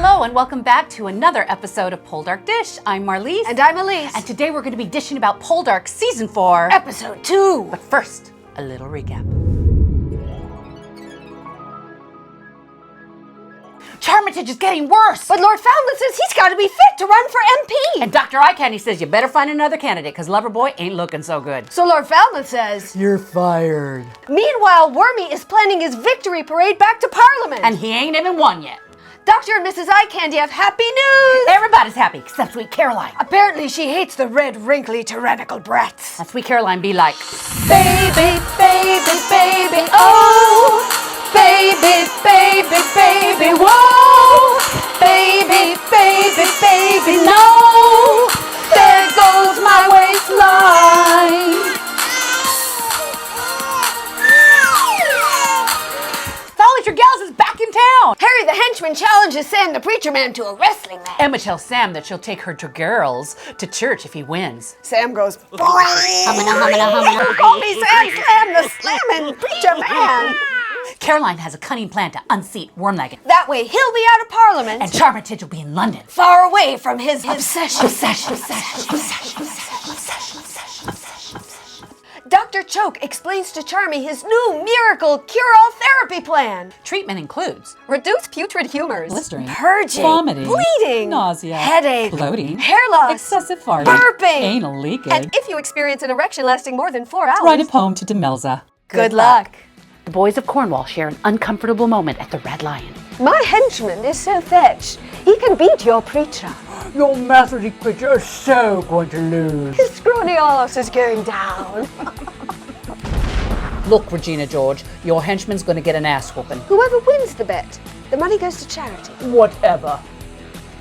Hello and welcome back to another episode of PoldarkDish. I'm Marlise. And I'm Elyse. And today we're going to be dishing about Poldark Season 4. Episode 2. But first, a little recap. Charmitage is getting worse. But Lord Foundland says he's got to be fit to run for MP. And Dr. Eye Candy says you better find another candidate because Loverboy ain't looking so good. So Lord Foundland says You're fired. Meanwhile, Wormy is planning his victory parade back to Parliament. And he ain't even won yet. Dr. and Mrs. Eye Candy have happy news. Everybody's happy except Sweet Caroline. Apparently she hates the red, wrinkly, tyrannical brats. And Sweet Caroline be like, Baby, baby, baby, oh. Baby, baby, baby, whoa. Baby, baby, baby, no. There goes my waistline. Your gals is back in town. Harry the henchman challenges Sam the preacher man to a wrestling match. Emma tells Sam that she'll take her two girls to church if he wins. Sam goes, boy. Call me Sam Slam the slamming preacher man. Caroline has a cunning plan to unseat Wormlegged. That way he'll be out of Parliament. And Charmitage will be in London. Far away from his obsession. Dr. Choke explains to Charmy his new miracle cure-all therapy plan. Treatment includes reduce putrid humors, blistering, purging, vomiting, bleeding, nausea, headache, bloating, hair loss, excessive farting, burping, anal leakage. And if you experience an erection lasting more than 4 hours, write a poem to Demelza. Good luck. The boys of Cornwall share an uncomfortable moment at the Red Lion. My henchman is so fetch. He can beat your preacher. Your Methodist preacher is so going to lose. His scrawny arse is going down. Look, Regina George, your henchman's going to get an ass whooping. Whoever wins the bet, the money goes to charity. Whatever.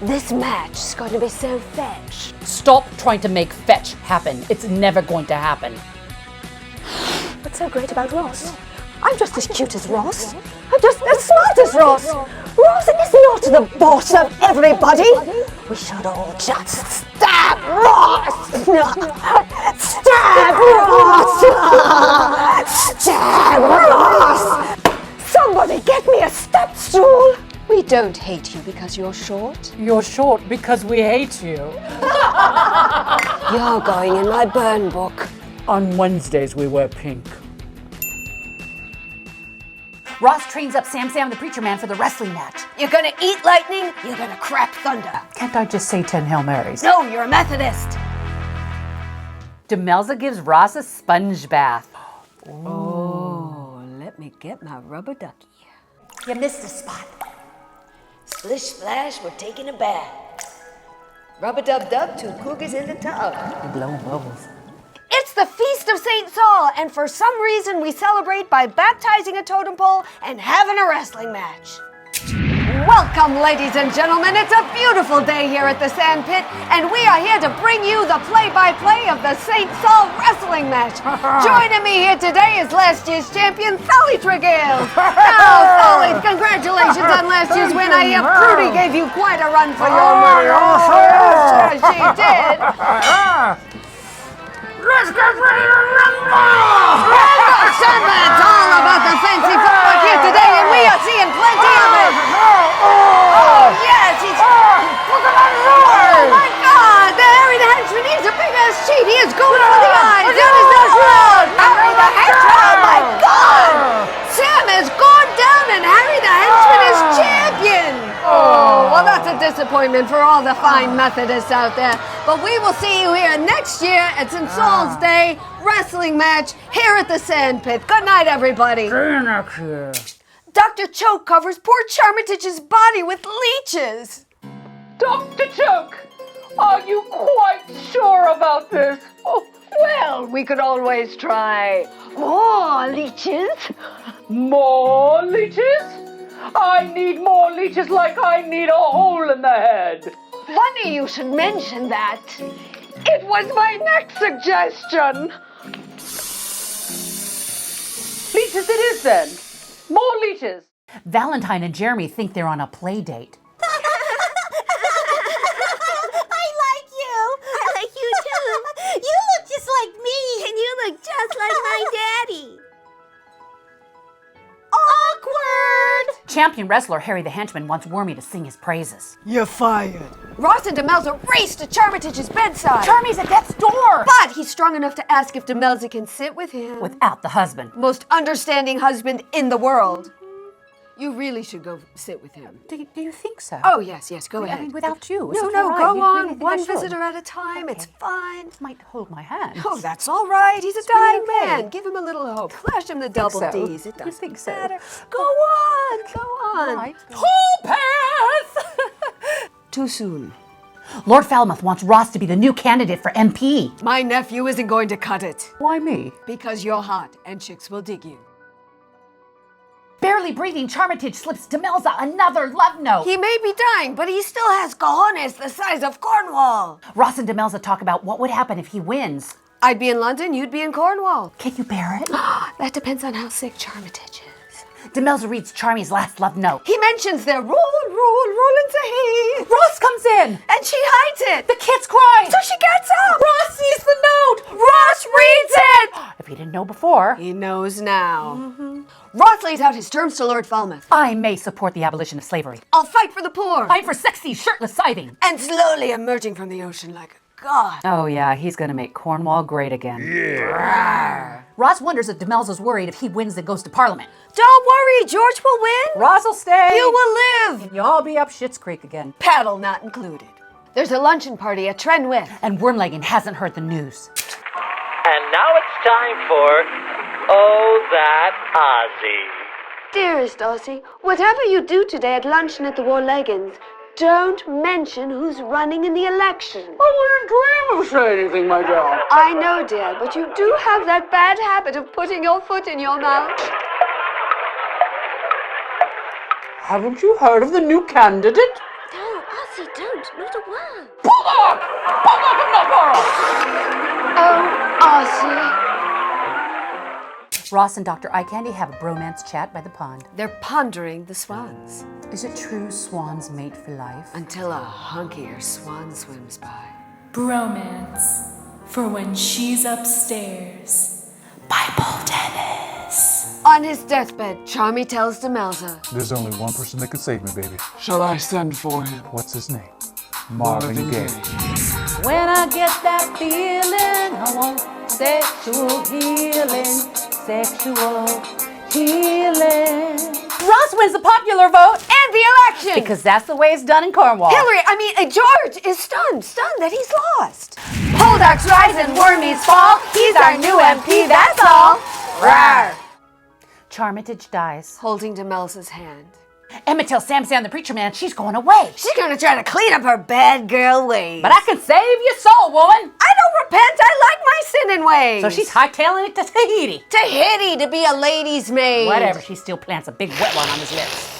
This match is going to be so fetch. Stop trying to make fetch happen. It's never going to happen. What's so great about Ross? I'm just as cute as Ross. I'm just as smart as Ross. Ross is not the boss of everybody. We should all just stab Ross. Stab Ross. Stab Ross. Somebody get me a step stool. We don't hate you because you're short. You're short because we hate you. You're going in my burn book. On Wednesdays we wear pink. Ross trains up Sam the Preacher Man for the wrestling match. You're gonna eat lightning, you're gonna crap thunder. Can't I just say 10 Hail Marys? No, you're a Methodist. Demelza gives Ross a sponge bath. Oh, let me get my rubber ducky. You missed a spot. Splish splash, we're taking a bath. Rubber dub dub, 2 cougars in the tub. You're blowing bubbles. It's the Feast of St. Saul, and for some reason we celebrate by baptizing a totem pole and having a wrestling match. Welcome, ladies and gentlemen. It's a beautiful day here at the Sand Pit, and we are here to bring you the play-by-play of the St. Saul wrestling match. Joining me here today is last year's champion, Sally Tregale. Now, Sally, congratulations on last year's win. I hear Prudy gave you quite a run for your money. Oh, yes, she did. Let's get ready to rumble! It's all about the fancy footwork here today, and we are seeing plenty of it. Oh, yes, he's... Look at that Oh, my God! The Harry the Henchman, he's a big-ass cheat. He is going for the eyes. That is not wrong. Harry the Henchman, oh, my God! Sam has gone down, and Harry the Henchman is champion. Oh, well, that's a disappointment for all the fine Methodists out there. But we will see you here next year at St. Saul's Day wrestling match here at the Sand Pit. Good night, everybody. See you next year. Dr. Choke covers poor Charmitage's body with leeches. Dr. Choke, are you quite sure about this? Oh, well, we could always try more leeches. More leeches? I need more leeches like I need a hole in the head. Funny you should mention that. It was my next suggestion. Leeches it is then. More leeches. Valentine and Jeremy think they're on a play date. I like you too. You look just like me. And you look just like my daddy. Awkward! Champion wrestler Harry the Henchman wants Wormy to sing his praises. You're fired. Ross and Demelza race to Charmitage's bedside. Charmy's at death's door! But he's strong enough to ask if Demelza can sit with him. Without the husband. Most understanding husband in the world. You really should go sit with him. Do you think so? Oh, yes, go ahead. I mean, without you. No, Is it all right? go You on. really think I One should? visitor at a time. It's fine. Might hold my hand. Oh, that's all right. He's a really dying okay. man. Give him a little hope. Flash him the double so. D's. It You doesn't think so? matter. Go on. Right. Path! Too soon. Lord Falmouth wants Ross to be the new candidate for MP. My nephew isn't going to cut it. Why me? Because you're hot and chicks will dig you. Barely breathing, Charmitage slips Demelza another love note. He may be dying, but he still has cojones the size of Cornwall. Ross and Demelza talk about what would happen if he wins. I'd be in London, you'd be in Cornwall. Can you bear it? That depends on how sick Charmitage is. Demelza reads Charmy's last love note. He mentions their roll into hay. Ross comes in. And she hides it. The kid's crying. So she gets up. Ross sees the note. Ross reads it. If he didn't know before, He knows now. Ross lays out his terms to Lord Falmouth. I may support the abolition of slavery. I'll fight for the poor. Fight for sexy, shirtless scything. And slowly emerging from the ocean like a god. Oh yeah, he's gonna make Cornwall great again. Yeah. Ross wonders if Demelza's worried if he wins and goes to Parliament. Don't worry, George will win. Ross will stay. You will live. And you'll all be up Schitt's Creek again. Paddle not included. There's a luncheon party at Trenwith. And Wormlegging hasn't heard the news. And now it's time for Oh That Ozzy. Dearest Ozzy, whatever you do today at luncheon at the Warleggins, don't mention who's running in the election. I wouldn't dream of saying anything, my dear. I know, dear, but you do have that bad habit of putting your foot in your mouth. Haven't you heard of the new candidate? No, Ozzy, don't. Not a word. Poldark! Poldark of Knockborough! Oh, Ozzy. Ross and Dr. Eye Candy have a bromance chat by the pond. They're pondering the swans Is it true swans mate for life? until a hunkier swan swims by. Bromance for when she's upstairs. Bible tennis. On his deathbed, Charmy tells Demelza, There's only one person that can save me, baby. Shall I send for him? What's his name? Marvin Gaye. When I get that feeling, I want sexual healing. Sexual healing. Ross wins the popular vote and the election! because that's the way it's done in Cornwall. George is stunned that he's lost. Poldark's rise and Wormy's fall. He's our new MP, that's all. Rawr. Charmitage dies. Holding Demelza's hand. Emma tells Sam the preacher man she's going away. She's gonna try to clean up her bad girl ways. But I can save your soul, woman. I don't repent, I like my sinning ways. So she's hightailing it to Tahiti. Tahiti to be a lady's maid. Whatever, she still plants a big wet one on his lips.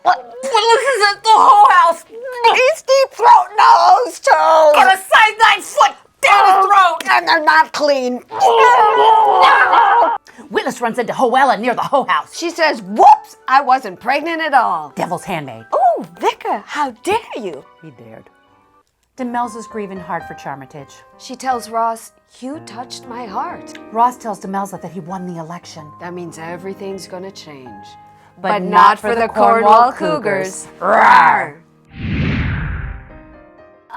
This isn't the whole house. He's deep throating all those toes. On a size 9 foot down his throat. And they're not clean. Witless runs into Hoella near the hoe house. She says, whoops, I wasn't pregnant at all. Devil's handmaid. Oh, Vicar, how dare you? He dared. Demelza's grieving hard for Charmitage. She tells Ross, you touched my heart. Ross tells Demelza that he won the election. That means everything's gonna change. But not for the Cornwall Cougars. Rawr.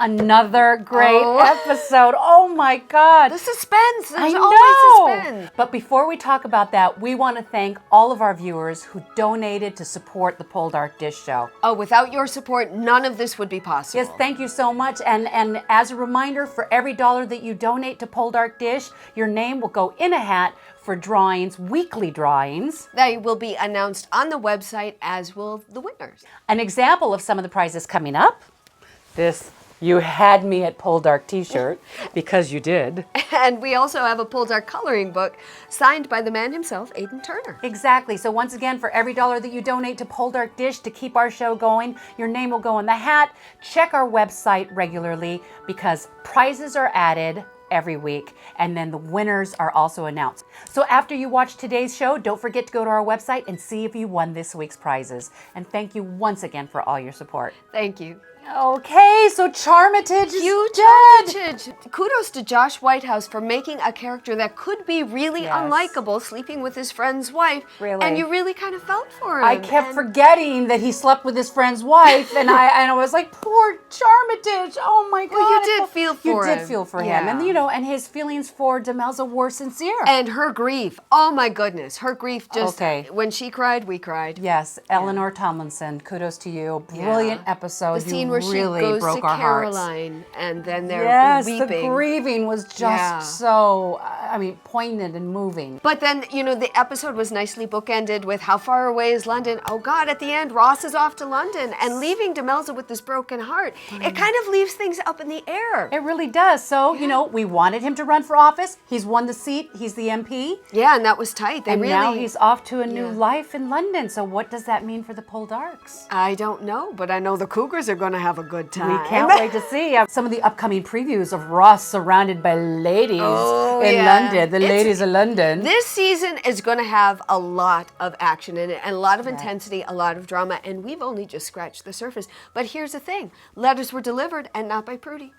Another great Oh. episode. Oh my God. The suspense. There's I always know. suspense. But before we talk about that, we want to thank all of our viewers who donated to support the Poldark Dish Show. Oh, without your support, none of this would be possible. Yes, thank you so much. And as a reminder, for every dollar that you donate to Poldark Dish, your name will go in a hat for drawings, weekly drawings. They will be announced on the website, as will the winners. An example of some of the prizes coming up. This You Had Me at Poldark t-shirt, because you did. And we also have a Poldark coloring book signed by the man himself, Aidan Turner. Exactly. So once again, for every dollar that you donate to Poldark Dish to keep our show going, your name will go in the hat. Check our website regularly because prizes are added every week, and then the winners are also announced. So after you watch today's show, don't forget to go to our website and see if you won this week's prizes. And thank you once again for all your support. Thank you. Okay, so Charmitage is Huge dead. advantage. Kudos to Josh Whitehouse for making a character that could be really Yes. unlikable, sleeping with his friend's wife. Really. And you really kind of felt for him. I kept and forgetting that he slept with his friend's wife, and I was like, poor Charmitage. Oh my God. Well, you did feel for You him. did feel for him, Yeah. and and his feelings for Demelza were sincere. And her grief. Oh my goodness. Her grief just, Okay. when she cried, we cried. Yes, Eleanor Tomlinson. Kudos to you. Brilliant episode. The scene You where she really goes broke to our hearts. Caroline, and then they're Yes, weeping. the grieving was just Yeah. so, poignant and moving. But then, the episode was nicely bookended with how far away is London? Oh God, at the end, Ross is off to London and leaving Demelza with this broken heart. It kind of leaves things up in the air. It really does. So, we wanted him to run for office. He's won the seat. He's the MP. Yeah, and that was tight. They And really, now he's off to a new Yeah. life in London. So what does that mean for the Poldarks? I don't know, but I know the Cougars are going to have a good time. We can't wait to see some of the upcoming previews of Ross surrounded by ladies in yeah. London. The It's- ladies of London. This season is going to have a lot of action in it and a lot of intensity, a lot of drama, and we've only just scratched the surface. But here's the thing. Letters were delivered and not by Prudy.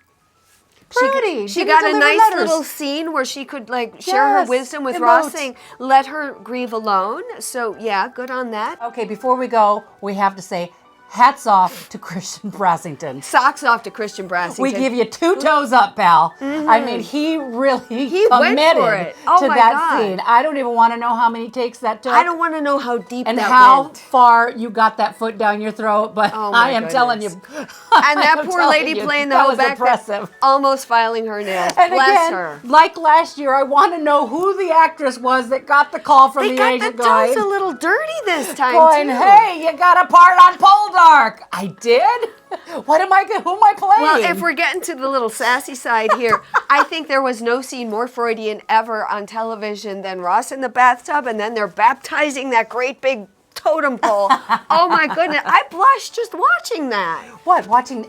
Prudy She didn't got a deliver nice letters. little scene where she could share her Yes, wisdom with Ross, emote. saying, let her grieve alone. So yeah, good on that. Okay, before we go, we have to say hats off to Christian Brassington. Socks off to Christian Brassington. We give you 2 toes up, pal. I mean, he really went committed for it. Oh to my that God. scene. I don't even want to know how many takes that took. I don't want to know how deep and that how went. far you got that foot down your throat, but Oh my I am telling you. goodness. I And that am poor telling lady you, playing the that whole was back, impressive. almost filing her nails. And Bless again, her. like last year, I want to know who the actress was that got the call from They the got agent the guy. toes a little dirty this time, Going, too. hey, you got a part on Poldark. I did? Who am I playing? Well, if we're getting to the little sassy side here, I think there was no scene more Freudian ever on television than Ross in the bathtub, and then they're baptizing that great big totem pole. Oh my goodness, I blushed just watching that. What, watching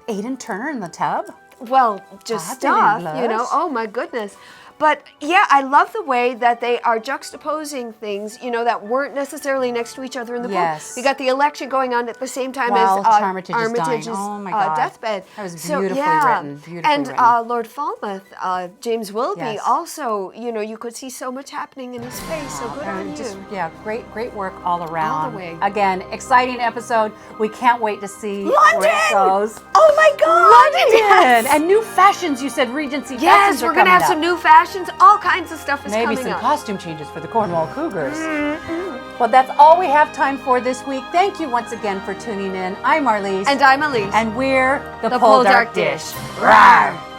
Aidan Turner in the tub? Well, just I stuff, didn't blush. Oh my goodness. But yeah, I love the way that they are juxtaposing things, that weren't necessarily next to each other in the Yes. book. You got the election going on at the same time While as Armitage is dying. Armitage's Oh my God. deathbed. That was beautifully written, beautifully and written. Lord Falmouth, James Wilby, Yes. also, you could see so much happening in his face. So good on you. Great work all around. All the way. Again, exciting episode. We can't wait to see where London! it goes. Oh my God! London! Yes! And new fashions, you said Regency Yes, fashions are we're going to coming have some up. new fashions. All kinds of stuff is Maybe coming some up. costume changes for the Cornwall Cougars. Well, that's all we have time for this week. Thank you once again for tuning in. I'm Marlise. And I'm Elyse. And we're the The Poldark Poldark Dish. Dish. Rawr!